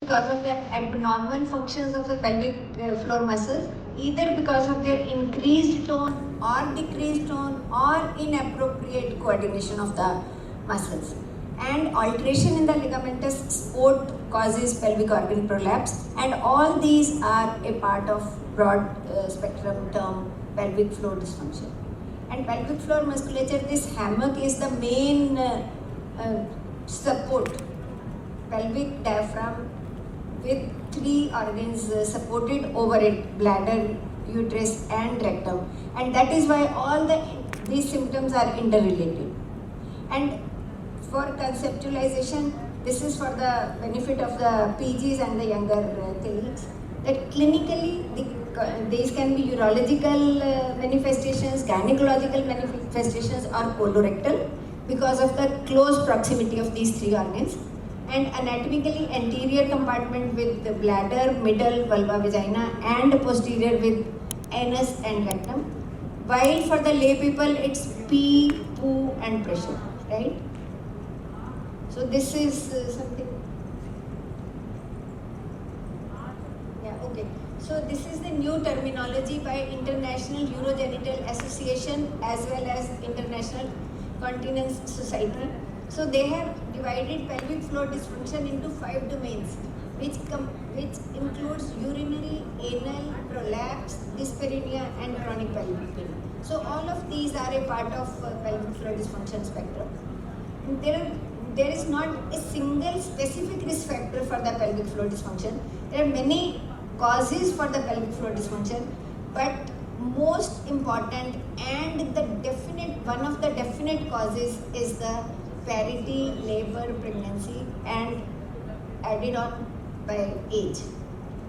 because of the abnormal functions of the pelvic floor muscles, either because of their increased tone or decreased tone or inappropriate coordination of the muscles. And alteration in the ligamentous support causes pelvic organ prolapse, and all these are a part of broad spectrum term pelvic floor dysfunction. And pelvic floor musculature, this hammock is the main support, pelvic diaphragm with three organs supported over it: bladder, uterus and rectum, and that is why all these symptoms are interrelated. And for conceptualization, this is for the benefit of the PGs and the younger colleagues, that clinically these can be urological manifestations, gynecological manifestations or colorectal because of the close proximity of these three organs. And anatomically, anterior compartment with the bladder, middle, vulva, vagina, and posterior with anus and rectum. While for the lay people, it's pee, poo and pressure, right? So this is something. Yeah, okay. So this is the new terminology by International Urogenital Association as well as International Continence Society. So they have divided pelvic floor dysfunction into 5 domains, which includes urinary, anal, prolapse, dyspareunia and chronic pelvic pain. So all of these are a part of pelvic floor dysfunction spectrum. There is not a single specific risk factor for the pelvic floor dysfunction. There are many causes for the pelvic floor dysfunction, but most important and one of the definite causes is the parity, labor, pregnancy and added on by age.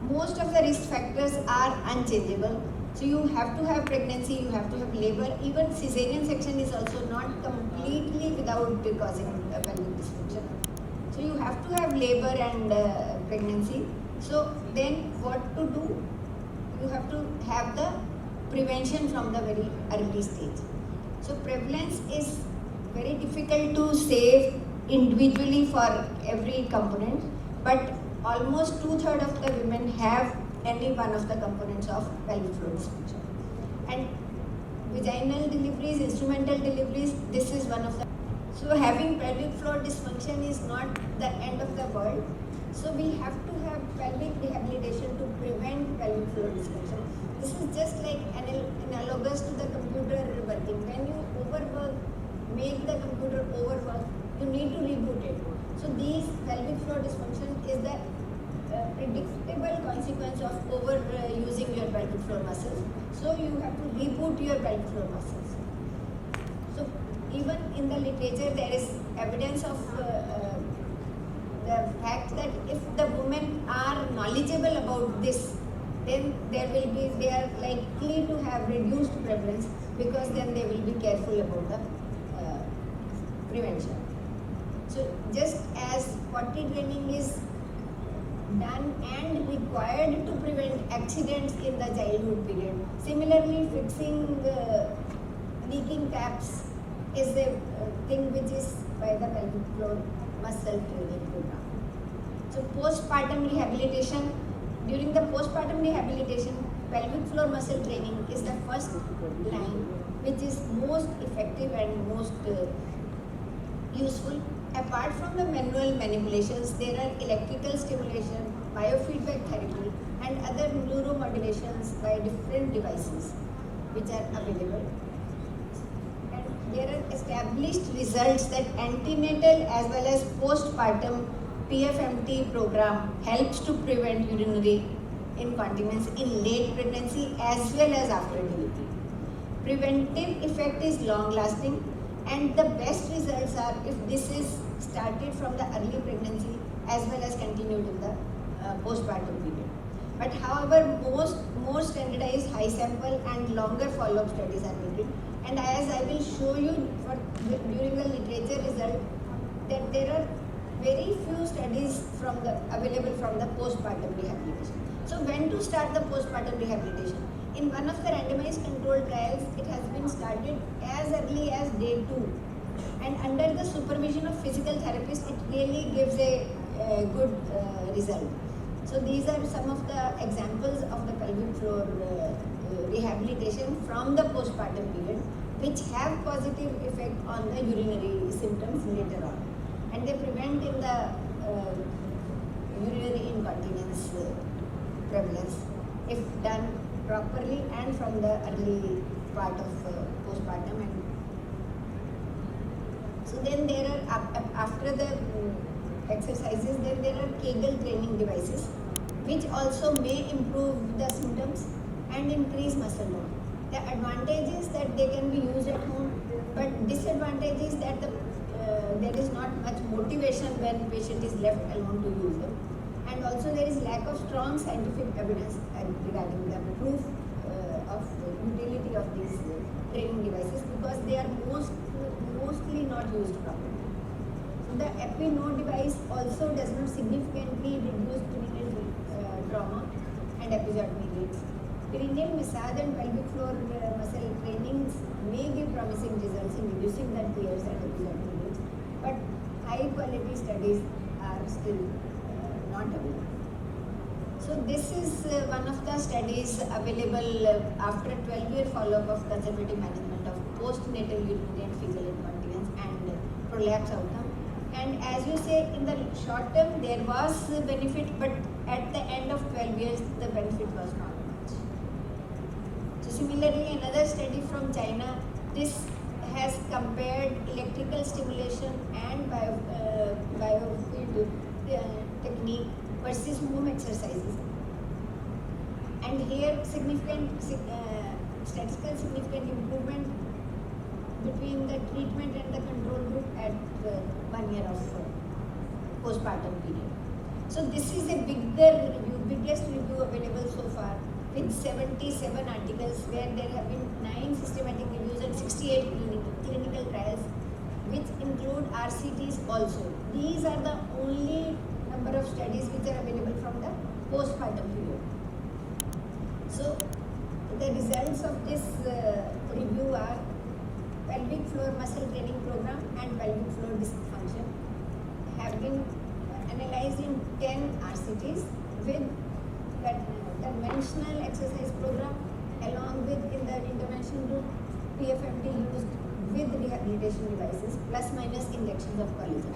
Most of the risk factors are unchangeable. So you have to have pregnancy, you have to have labor. Even cesarean section is also not completely without causing pelvic dysfunction. So you have to have labor and pregnancy. So then what to do? You have to have the prevention from the very early stage. So prevalence is very difficult to say individually for every component, but almost 2/3 of the women have any one of the components of pelvic floor dysfunction. And vaginal deliveries, instrumental deliveries, this is one of the. So having pelvic floor dysfunction is not the end of the world. So we have to have pelvic rehabilitation to prevent pelvic floor dysfunction. This is just like analogous to the computer working. When you overwork, make the computer overwork, you need to reboot it. So these pelvic floor dysfunction is the predictable consequence of overusing your pelvic floor muscles. So you have to reboot your pelvic floor muscles. So even in the literature there is evidence of the fact that if the women are knowledgeable about this, then they are likely to have reduced prevalence, because then they will be careful about the prevention. So just as potty training is done and required to prevent accidents in the childhood period, similarly fixing leaking taps is a thing which is by the pelvic floor muscle training program. So postpartum rehabilitation. During the postpartum rehabilitation, pelvic floor muscle training is the first line which is most effective and most useful. Apart from the manual manipulations, there are electrical stimulation, biofeedback therapy and other neuromodulations by different devices which are available. And there are established results that antenatal as well as postpartum PFMT program helps to prevent urinary incontinence in late pregnancy as well as after delivery. Preventive effect is long lasting, and the best results are if this is started from the early pregnancy as well as continued in the postpartum period. But however, more standardized high sample and longer follow-up studies are needed. And as I will show you during the literature result, that there are very few studies available from the postpartum rehabilitation. So when to start the postpartum rehabilitation? In one of the randomized controlled trials, it has been started as early as day 2. And under the supervision of physical therapists, it really gives a good result. So these are some of the examples of the pelvic floor rehabilitation from the postpartum period, which have positive effect on the urinary symptoms later on, and they prevent in the urinary incontinence prevalence if done properly and from the early part of postpartum. And so then there are after the exercises, then there are Kegel training devices, which also may improve the symptoms and increase muscle load. The advantage is that they can be used at home, but disadvantage is that there is not much motivation when patient is left alone to use them, and also there is lack of strong scientific evidence regarding the proof of utility of these training devices, because they are mostly not used properly. The epi-node device also does not significantly reduce perineal trauma and episiotomy rates. Perineal massage and pelvic floor muscle trainings may give promising results in reducing the tears and episiotomy rates, but high quality studies are still not available. So this is one of the studies available after 12-year follow-up of conservative management of postnatal urinary and fecal incontinence and prolapse outcome. And as you say, in the short term there was benefit, but at the end of 12 years the benefit was not much. So similarly, another study from China, this has compared electrical stimulation and biofeed technique versus home exercises. And here statistical significant improvement between the treatment and the control group at 1 year of postpartum period. So this is a biggest review available so far, with 77 articles where there have been 9 systematic reviews and 68 clinical trials, which include RCTs also. These are the only number of studies which are available from the postpartum period. So the results of this review are pelvic floor muscle training program and pelvic floor dysfunction have been analyzed in 10 RCTs with conventional exercise program along with in the intervention group PFMT used with rehabilitation devices plus minus injections of collagen.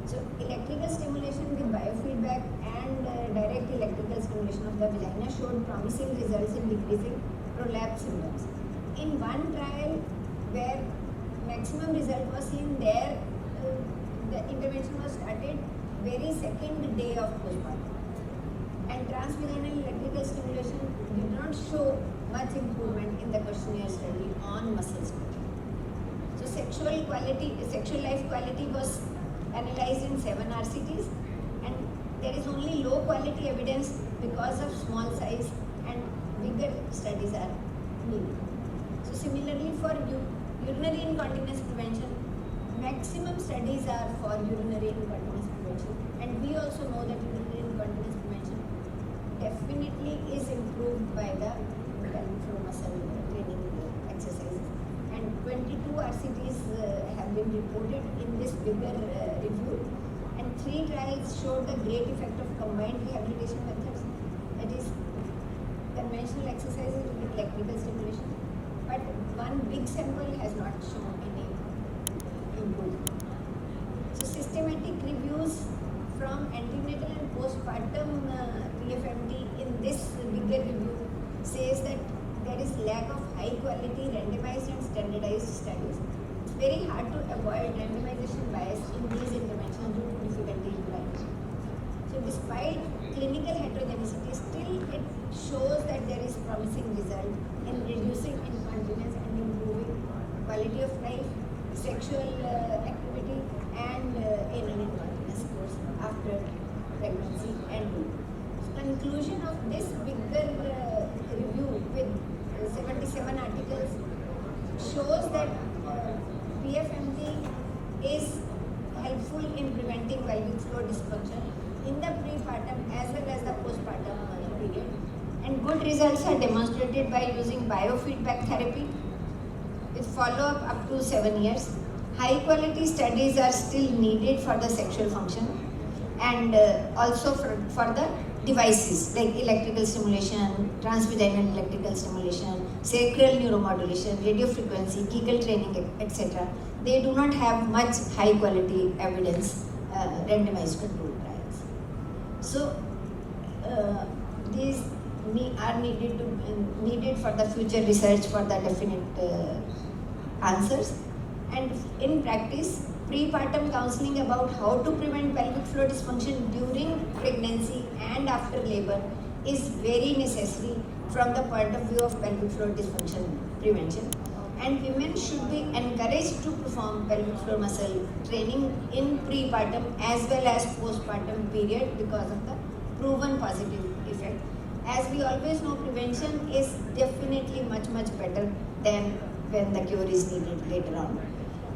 So electrical stimulation with biofeedback and direct electrical stimulation of the vagina showed promising results in decreasing prolapse symptoms. In one trial where maximum result was seen, there the intervention was started very second day of postpartum, and transvaginal electrical stimulation did not show much improvement in the questionnaire study on muscle spasm. So sexual life quality was analyzed in 7 RCTs, and there is only low quality evidence because of small size, and bigger studies are needed. So similarly, for urinary incontinence prevention, maximum studies are for urinary incontinence prevention, and we also know that urinary incontinence prevention definitely is improved by the pelvic floor muscle training exercises. And 22 RCTs have been reported in this bigger review, and 3 trials showed the great effect of combined rehabilitation methods, that is conventional exercises with electrical stimulation, but one big sample has not shown any improvement. So systematic reviews from antenatal and postpartum PFMT in this bigger review says that there is lack of high quality randomized and standardized studies. It's very hard to avoid randomization bias in these interventions due to difficulty in blinding. So despite clinical heterogeneity, still it shows that there is promising result in reducing incontinence and improving quality of life, sexual activity, and anal incontinence course after pregnancy and delivery. Conclusion of this bigger review with 77 articles shows that PFMT is helpful in preventing pelvic floor dysfunction in the prepartum as well as the postpartum period, and good results are demonstrated by using biofeedback therapy with follow-up up to 7 years. High quality studies are still needed for the sexual function and also for the devices like electrical stimulation, transvaginal electrical stimulation, sacral neuromodulation, radio frequency, Kegel training, etc. They do not have much high quality evidence, randomized controlled trials. So these are needed for the future research for the definite answers. And in practice, prepartum counseling about how to prevent pelvic floor dysfunction during pregnancy and after labor is very necessary from the point of view of pelvic floor dysfunction prevention. And women should be encouraged to perform pelvic floor muscle training in prepartum as well as postpartum period because of the proven positive effect. As we always know, prevention is definitely much better than when the cure is needed later on.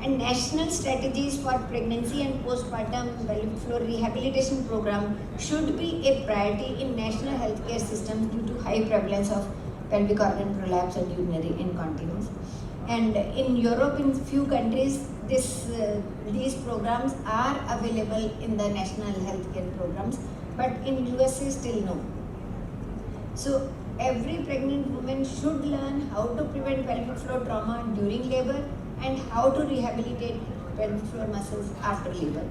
And national strategies for pregnancy and postpartum pelvic floor rehabilitation program should be a priority in national healthcare systems due to high prevalence of pelvic organ prolapse and urinary incontinence. And in Europe, in few countries, these programs are available in the national healthcare programs, but in USA still no. So every pregnant woman should learn how to prevent pelvic floor trauma during labor and how to rehabilitate pelvic floor muscles after labor.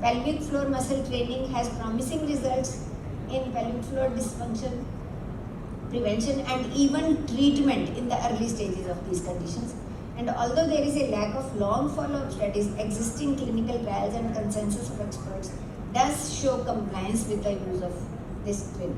Pelvic floor muscle training has promising results in pelvic floor dysfunction prevention and even treatment in the early stages of these conditions. And although there is a lack of long follow-up studies, existing clinical trials and consensus of experts does show compliance with the use of this treatment.